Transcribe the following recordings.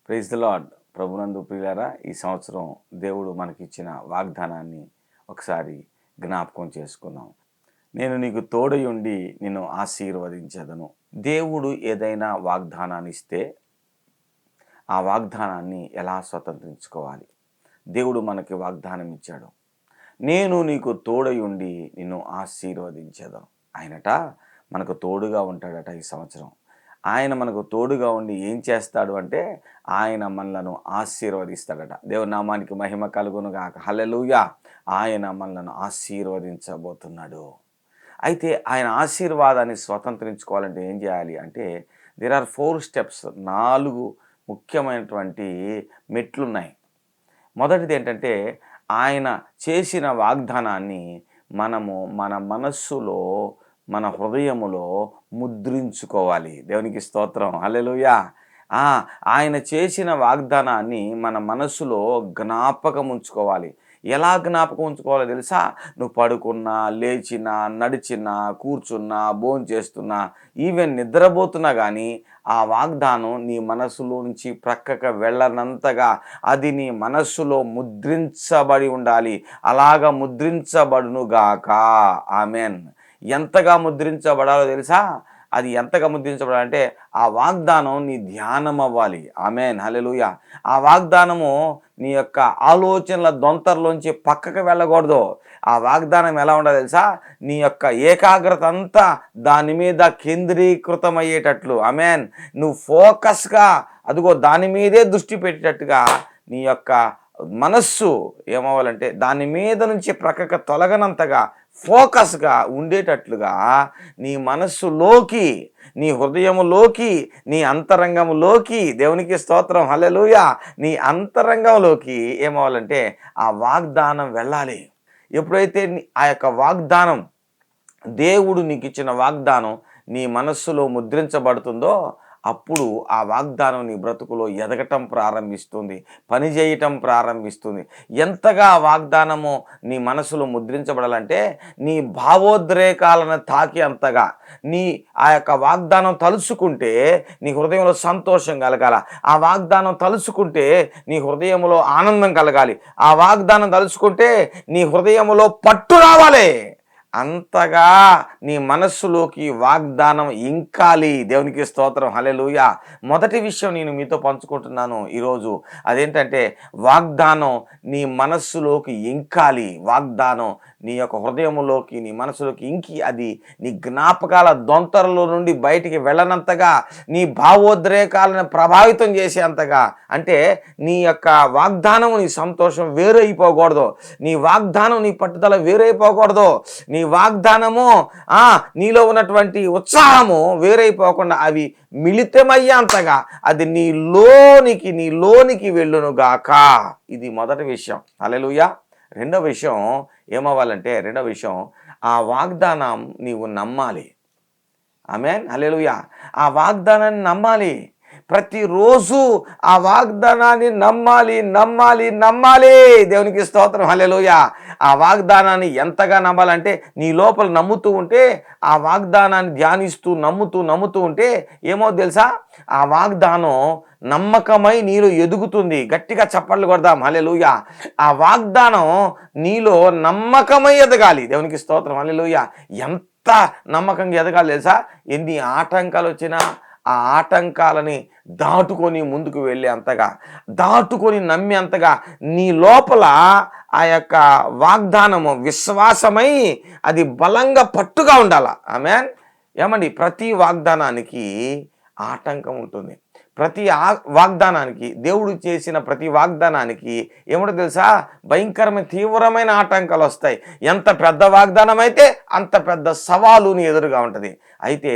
Praise the lord. ప్రభునందు ప్రియులారా, ఈ సంవత్సరం దేవుడు మనకిచ్చిన వాగ్దానాన్ని ఒకసారి జ్ఞాపకం చేసుకుందాం. నేను నీకు తోడై ఉండి నిన్ను ఆశీర్వదించెదను. దేవుడు ఏదైనా వాగ్దానాన్ని ఇస్తే ఆ వాగ్దానాన్ని ఎలా స్వతంత్రించుకోవాలి? దేవుడు మనకి వాగ్దానం ఇచ్చాడు. నేను నీకు తోడై ఉండి నిన్ను ఆశీర్వదించెదను. ఆయనట మనకు తోడుగా ఉంటాడట. ఈ సంవత్సరం ఆయన మనకు తోడుగా ఉండి ఏం చేస్తాడు అంటే ఆయన మనలను ఆశీర్వదిస్తాడట. దేవుని నామానికి మహిమ కలుగును గాక. హల్లెలూయా. ఆయన మనలను ఆశీర్వదించబోతున్నాడు. అయితే ఆయన ఆశీర్వాదాన్ని స్వతంత్రించుకోవాలంటే ఏం చేయాలి అంటే దేర్ ఆర్ 4 స్టెప్స్. 4 ముఖ్యమైనటువంటి మెట్లున్నాయి. మొదటిది ఏంటంటే ఆయన చేసిన వాగ్దానాన్ని మనము మన మనస్సులో, మన హృదయములో ముద్రించుకోవాలి. దేవునికి స్తోత్రం. హల్లెలూయా. ఆయన చేసిన వాగ్దానాన్ని మన మనస్సులో జ్ఞాపకం ఉంచుకోవాలి. ఎలా జ్ఞాపకం ఉంచుకోవాలో తెలుసా? నువ్వు పడుకున్నా, లేచినా, నడిచినా, కూర్చున్నా, భోంచేస్తున్నా, ఈవెన్ నిద్రపోతున్నా కానీ ఆ వాగ్దానం నీ మనస్సులో నుంచి ప్రక్కకు వెళ్ళనంతగా అది నీ మనస్సులో ముద్రించబడి ఉండాలి. అలాగ ముద్రించబడునుగాక. ఆమెన్. ఎంతగా ముద్రించబడాలో తెలుసా? అది ఎంతగా ముద్రించబడాలంటే ఆ వాగ్దానం నీ ధ్యానం అవ్వాలి. ఆమెన్. హల్లెలూయా. ఆ వాగ్దానము నీ యొక్క ఆలోచనల దొంతరలోంచి పక్కకు వెళ్ళకూడదు. ఆ వాగ్దానం ఎలా ఉండాలో తెలుసా? నీ యొక్క ఏకాగ్రత అంతా దాని మీద కేంద్రీకృతమయ్యేటట్లు. ఆమెన్. నువ్వు ఫోకస్గా అదిగో దాని మీదే దృష్టి పెట్టేటట్టుగా నీ యొక్క మనస్సు ఏమవ్వాలంటే దాని మీద నుంచి ప్రక్కకు తొలగనంతగా ఫోకస్గా ఉండేటట్లుగా నీ మనస్సులోకి, నీ హృదయములోకి, నీ అంతరంగంలోకి, దేవునికి స్తోత్రం హల్లెలూయా, నీ అంతరంగంలోకి ఏమవ్వాలంటే ఆ వాగ్దానం వెళ్ళాలి. ఎప్పుడైతే ఆ యొక్క వాగ్దానం, దేవుడు నీకు ఇచ్చిన వాగ్దానం నీ మనస్సులో ముద్రించబడుతుందో అప్పుడు ఆ వాగ్దానం నీ బ్రతుకులో ఎదగటం ప్రారంభిస్తుంది, పనిచేయటం ప్రారంభిస్తుంది. ఎంతగా ఆ వాగ్దానము నీ మనసులో ముద్రించబడాలంటే నీ భావోద్రేకాలను తాకి అంతగా నీ ఆ యొక్క వాగ్దానం తలుచుకుంటే నీ హృదయంలో సంతోషం కలగాల. ఆ వాగ్దానం తలుచుకుంటే నీ హృదయంలో ఆనందం కలగాలి. ఆ వాగ్దానం తలుచుకుంటే నీ హృదయంలో పట్టు రావాలి. అంతగా నీ మనస్సులోకి వాగ్దానం ఇంకాలి. దేవునికి స్తోత్రం హల్లెలూయా. మొదటి విషయం నేను మీతో పంచుకుంటున్నాను ఈరోజు. అదేంటంటే వాగ్దానం నీ మనస్సులోకి ఇంకాలి. వాగ్దానం నీ యొక్క హృదయంలోకి, నీ మనసులోకి ఇంకి అది నీ జ్ఞాపకాల దొంతరలో నుండి బయటికి వెళ్ళనంతగా, నీ భావోద్రేకాలను ప్రభావితం చేసేంతగా, అంటే నీ యొక్క వాగ్దానం, నీ సంతోషం వేరైపోకూడదు. నీ వాగ్దానం, నీ పట్టుదల వేరైపోకూడదు. నీ వాగ్దానము నీలో ఉన్నటువంటి ఉత్సాహము వేరైపోకుండా అవి మిళితమయ్యేంతగా అది నీలోనికి వెళ్ళునుగాక. ఇది మొదటి విషయం. హల్లెలూయా. రెండో విషయం ఏమవ్వాలంటే ఆ వాగ్దానం నీవు నమ్మాలి. ఆమేన్. హల్లెలూయా. ఆ వాగ్దానాన్ని నమ్మాలి. ప్రతిరోజు ఆ వాగ్దానాన్ని నమ్మాలి. దేవునికి స్తోత్రం హల్లెలూయా. ఆ వాగ్దానాన్ని ఎంతగా నమ్మాలంటే నీ లోపల నమ్ముతూ ఉంటే, ఆ వాగ్దానాన్ని ధ్యానిస్తూ నమ్ముతూ ఉంటే ఏమో తెలుసా? ఆ వాగ్దానం నమ్మకమై నీలో ఎదుగుతుంది. గట్టిగా చప్పట్లు కొడదాం. హల్లెలూయా. ఆ వాగ్దానం నీలో నమ్మకమై ఎదగాలి. దేవునికి స్తోత్రం హల్లెలూయా. ఎంత నమ్మకంగా ఎదగాలి తెలుసా? ఎన్ని ఆటంకాలు వచ్చినా ఆ ఆటంకాలని దాటుకొని ముందుకు వెళ్ళే అంతగా, దాటుకొని నమ్మే అంతగా నీ లోపల ఆ యొక్క వాగ్దానము విశ్వాసమై అది బలంగా పట్టుగా ఉండాలి. ఆమేన్. ఏమండి, ప్రతి వాగ్దానానికి ఆటంకం ఉంటుంది. ప్రతి వాగ్దానానికి, దేవుడు చేసిన ప్రతి వాగ్దానానికి ఏమిటో తెలుసా? భయంకరమైన తీవ్రమైన ఆటంకాలు వస్తాయి. ఎంత పెద్ద వాగ్దానం అయితే అంత పెద్ద సవాలు నీ ఎదురుగా ఉంటుంది. అయితే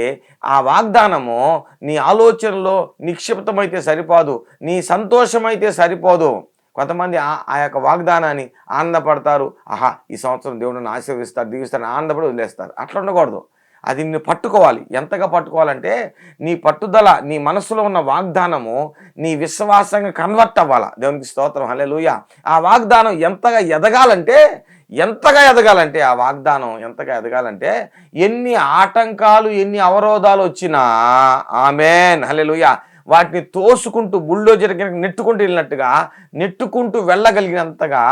ఆ వాగ్దానము నీ ఆలోచనలో నిక్షిప్తమైతే సరిపోదు, నీ సంతోషమైతే సరిపోదు. కొంతమంది ఆ యొక్క వాగ్దానాన్ని ఆనందపడతారు. ఈ సంవత్సరం దేవుడిని ఆశీర్వదిస్తారు, దీవిస్తారు, ఆనందపడి వదిలేస్తారు. అట్లా ఉండకూడదు. అది నిన్ను పట్టుకోవాలి. ఎంతగా పట్టుకోవాలంటే నీ పట్టుదల, నీ మనసులో ఉన్న వాగ్దానము నీ విశ్వాసంగా కన్వర్ట్ అవ్వాలా. దేవునికి స్తోత్రం హల్లెలూయా. ఆ వాగ్దానం ఎంతగా ఎదగాలంటే ఆ వాగ్దానం ఎంతగా ఎదగాలంటే ఎన్ని ఆటంకాలు, ఎన్ని అవరోధాలు వచ్చినా, ఆమేన్ హల్లెలూయా, వాటిని తోసుకుంటూ బుల్డోజర్ కింద నెట్టుకుంటూ వెళ్ళినట్టుగా నెట్టుకుంటూ వెళ్ళగలిగినంతగా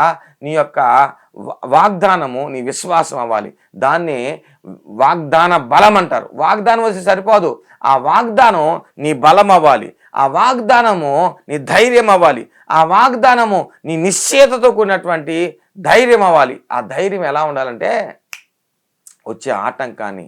నీ యొక్క వాగ్దానము నీ విశ్వాసం అవ్వాలి. దాన్ని వాగ్దాన బలం అంటారు. వాగ్దానం వచ్చి సరిపోదు, ఆ వాగ్దానం నీ బలం అవ్వాలి, ఆ వాగ్దానము నీ ధైర్యం అవ్వాలి, ఆ వాగ్దానము నీ నిశ్చయతతో కూడినటువంటి ధైర్యం అవ్వాలి. ఆ ధైర్యం ఎలా ఉండాలంటే వచ్చే ఆటంకాన్ని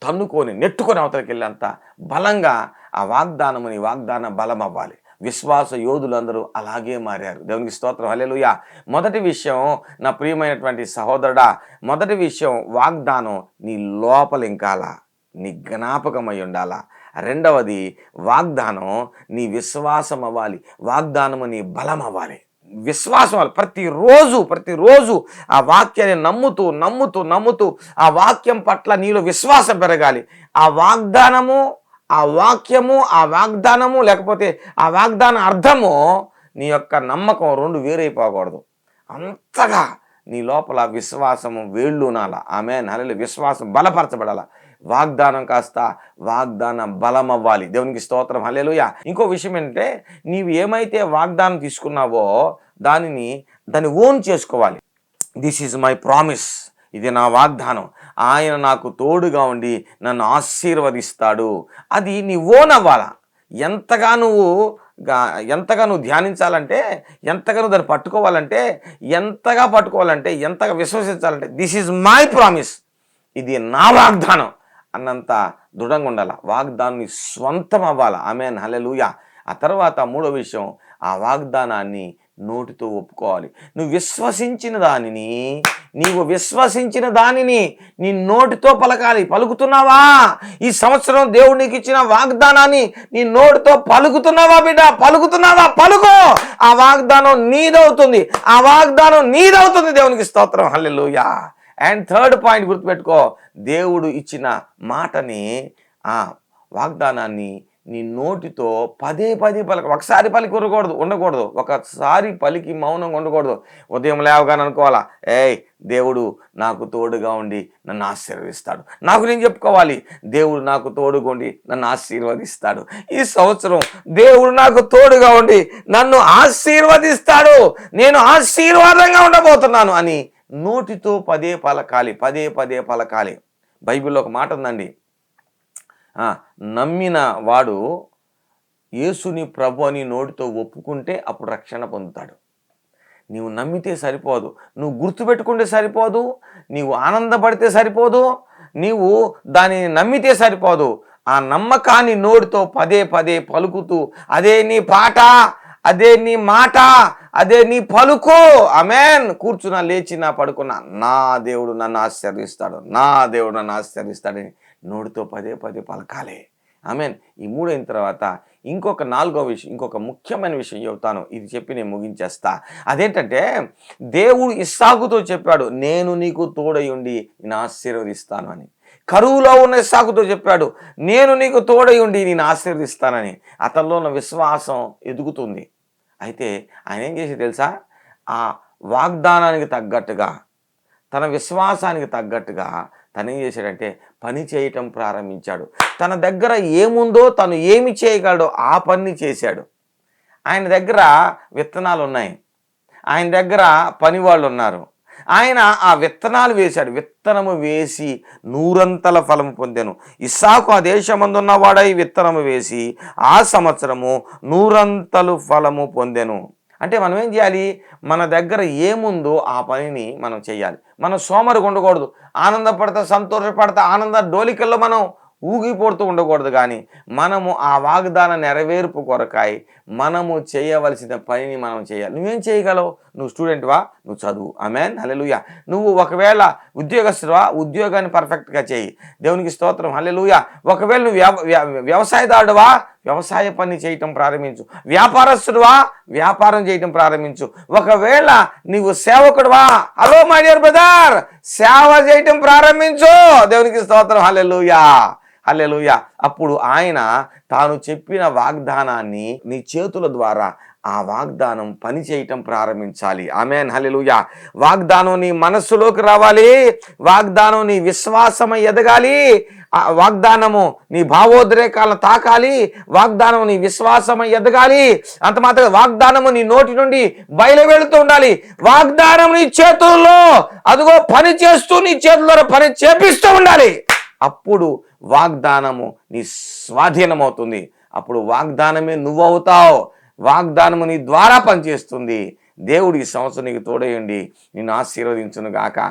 తన్నుకొని నెట్టుకొని అవతలకి వెళ్ళేంత బలంగా ఆ వాగ్దానము నీ వాగ్దాన బలం అవ్వాలి. విశ్వాస యోధులందరూ అలాగే మారారు. దేవునికి స్తోత్రం, హల్లెలూయా. మొదటి విషయం నా ప్రియమైనటువంటి సహోదరుడా, మొదటి విషయం వాగ్దానం నీ లోపల ఇంకాల నీ జ్ఞాపకమై ఉండాలా. రెండవది వాగ్దానం నీ విశ్వాసం అవ్వాలి, వాగ్దానము నీ బలం అవ్వాలి. విశ్వాసం అవ్వాలి. ప్రతిరోజు ఆ వాక్యాన్ని నమ్ముతూ ఆ వాక్యం పట్ల నీలో విశ్వాసం పెరగాలి. ఆ వాగ్దానము, ఆ వాక్యము, ఆ వాగ్దానము లేకపోతే ఆ వాగ్దాన అర్థము నీ యొక్క నమ్మకం రెండు వేరైపోకూడదు. అంతగా నీ లోపల విశ్వాసము వేళ్ళునాల. ఆమేన్, హల్లెలూయా. విశ్వాసం బలపరచబడాల. వాగ్దానం కాస్త వాగ్దాన బలం అవ్వాలి. దేవునికి స్తోత్రం, హల్లెలూయా. ఇంకో విషయం ఏంటంటే నీవు ఏమైతే వాగ్దానం తీసుకున్నావో దాన్ని ఓన్ చేసుకోవాలి. దిస్ ఈజ్ మై ప్రామిస్, ఇది నా వాగ్దానం, ఆయన నాకు తోడుగా ఉండి నన్ను ఆశీర్వదిస్తాడు. అది నీ ఓన్ అవ్వాలా. ఎంతగా నువ్వు ధ్యానించాలంటే, ఎంతగా నువ్వు దాన్ని పట్టుకోవాలంటే, ఎంతగా విశ్వసించాలంటే దిస్ ఈజ్ మై ప్రామిస్, ఇది నా వాగ్దానం అన్నంత దృఢంగా ఉండాలి. వాగ్దానాన్ని స్వంతం అవ్వాలి. ఆమేన్, హల్లెలూయా. ఆ తర్వాత మూడో విషయం, ఆ వాగ్దానాన్ని నోటితో ఒప్పుకోవాలి. నీవు విశ్వసించిన దానిని నీ నోటితో పలకాలి. పలుకుతున్నావా? ఈ సంవత్సరం దేవుడు నీకు ఇచ్చిన వాగ్దానాన్ని నీ నోటితో పలుకుతున్నావా బిడ్డ? పలుకుతున్నావా? పలుకో. ఆ వాగ్దానం నీదవుతుంది, దేవునికి స్తోత్రం, హల్లెలూయా. అండ్ థర్డ్ పాయింట్ గుర్తుపెట్టుకో, దేవుడు ఇచ్చిన మాటని, ఆ వాగ్దానాన్ని నీ నోటితో పదే పలక. ఒకసారి పలికి ఉండకూడదు, ఒకసారి పలికి మౌనంగా ఉండకూడదు. ఉదయం లేవగానే అనుకోవాలా, దేవుడు నాకు తోడుగా ఉండి నన్ను ఆశీర్వదిస్తాడు. నాకు నేను చెప్పుకోవాలి, దేవుడు నాకు తోడుగా ఉండి నన్ను ఆశీర్వదిస్తాడు. ఈ సంవత్సరం దేవుడు నాకు తోడుగా ఉండి నన్ను ఆశీర్వదిస్తాడు, నేను ఆశీర్వాదంగా ఉండబోతున్నాను అని నోటితో పదే పలకాలి. బైబిల్లో ఒక మాట ఉందండి, నమ్మిన వాడు యేసుని ప్రభు అని నోటితో ఒప్పుకుంటే అప్పుడు రక్షణ పొందుతాడు. నీవు నమ్మితే సరిపోదు, నువ్వు గుర్తుపెట్టుకుంటే సరిపోదు, నీవు ఆనందపడితే సరిపోదు, నీవు దానిని నమ్మితే సరిపోదు. ఆ నమ్మకాన్ని నోటితో పదే పలుకుతూ, అదే నీ పాట, అదే నీ మాట, అదే నీ పలుకు. ఆమేన్. కూర్చున్నా, లేచినా, పడుకున్నా, నా దేవుడు నన్ను ఆశీర్వదిస్తాడని నోటితో పదే పలకాలి. ఆమేన్. ఈ మూడు అయిన తర్వాత ఇంకొక ముఖ్యమైన విషయం చెబుతాను, ఇది చెప్పి నేను ముగించేస్తా. అదేంటంటే దేవుడు ఇస్సాకుతో చెప్పాడు, నేను నీకు తోడై ఉండి నేను ఆశీర్వదిస్తాను అని. కరువులో ఉన్న ఇస్సాకుతో చెప్పాడు, నేను నీకు తోడై ఉండి నేను ఆశీర్వదిస్తానని. అతనిలో ఉన్న విశ్వాసం ఎదుగుతుంది. అయితే ఆయన ఏం చేసి తెలుసా, ఆ వాగ్దానానికి తగ్గట్టుగా, తన విశ్వాసానికి తగ్గట్టుగా తను ఏం చేశాడంటే పని చేయటం ప్రారంభించాడు. తన దగ్గర ఏముందో, తను ఏమి చేయగలడో ఆ పని చేశాడు. ఆయన దగ్గర విత్తనాలు ఉన్నాయి, ఆయన దగ్గర పని వాళ్ళు ఉన్నారు. ఆయన ఆ విత్తనాలు వేశాడు. విత్తనము వేసి 100 ఫలము పొందెను. ఇస్సాకు ఆ దేశమందున్నవాడై విత్తనము వేసి ఆ సంవత్సరము 100 ఫలము పొందెను. అంటే మనం ఏం చేయాలి, మన దగ్గర ఏముందో ఆ పనిని మనం చేయాలి. మనం సోమరిగా ఉండకూడదు, ఆనందపడతా సంతోషపడతా ఆనంద డోలికల్లో మనం ఊగిపోతూ ఉండకూడదు. కానీ మనము ఆ వాగ్దాన నెరవేర్పు కొరకాయి మనము చేయవలసిన పనిని మనం చేయాలి. నువ్వేం చేయగలవు? నువ్వు స్టూడెంట్వా, నువ్వు చదువు. ఆమేన్, హల్లెలూయా. నువ్వు ఒకవేళ ఉద్యోగస్తువా, ఉద్యోగాన్ని పర్ఫెక్ట్గా చేయి. దేవునికి స్తోత్రం, హల్లెలూయా. ఒకవేళ నువ్వు వ్యవసాయదారుడువా, వ్యవసాయ పని చేయటం ప్రారంభించు. వ్యాపారస్తుడువా, వ్యాపారం చేయటం ప్రారంభించు. ఒకవేళ నీవు సేవకుడువా, హలో మై డియర్ బ్రదర్, సేవ చేయటం ప్రారంభించు. దేవునికి స్తోత్రం, హల్లెలూయా, హల్లెలూయా. అప్పుడు ఆయన తాను చెప్పిన వాగ్దానాన్ని నీ చేతుల ద్వారా ఆ వాగ్దానం పని చేయటం ప్రారంభించాలి. ఆమేన్, హల్లెలూయా. వాగ్దానం నీ మనస్సులోకి రావాలి. వాగ్దానం నీ విశ్వాసం ఎదగాలి. ఆ వాగ్దానము నీ భావోద్రేకాలను తాకాలి. వాగ్దానం నీ విశ్వాసం ఎదగాలి. అంత మాత్రం వాగ్దానము నీ నోటి నుండి బయలు వెళుతూ ఉండాలి. వాగ్దానం నీ చేతుల్లో అదిగో పని చేస్తూ నీ చేతుల్లో పని చేపిస్తూ ఉండాలి. అప్పుడు వాగ్దానము నీ స్వాధీనమవుతుంది. అప్పుడు వాగ్దానమే నువ్వు అవుతావు. వాగ్దానము నీ ద్వారా పనిచేస్తుంది. దేవుడి ఈ సంవత్సరం నీకు తోడయండి నిన్ను ఆశీర్వదించును గాక.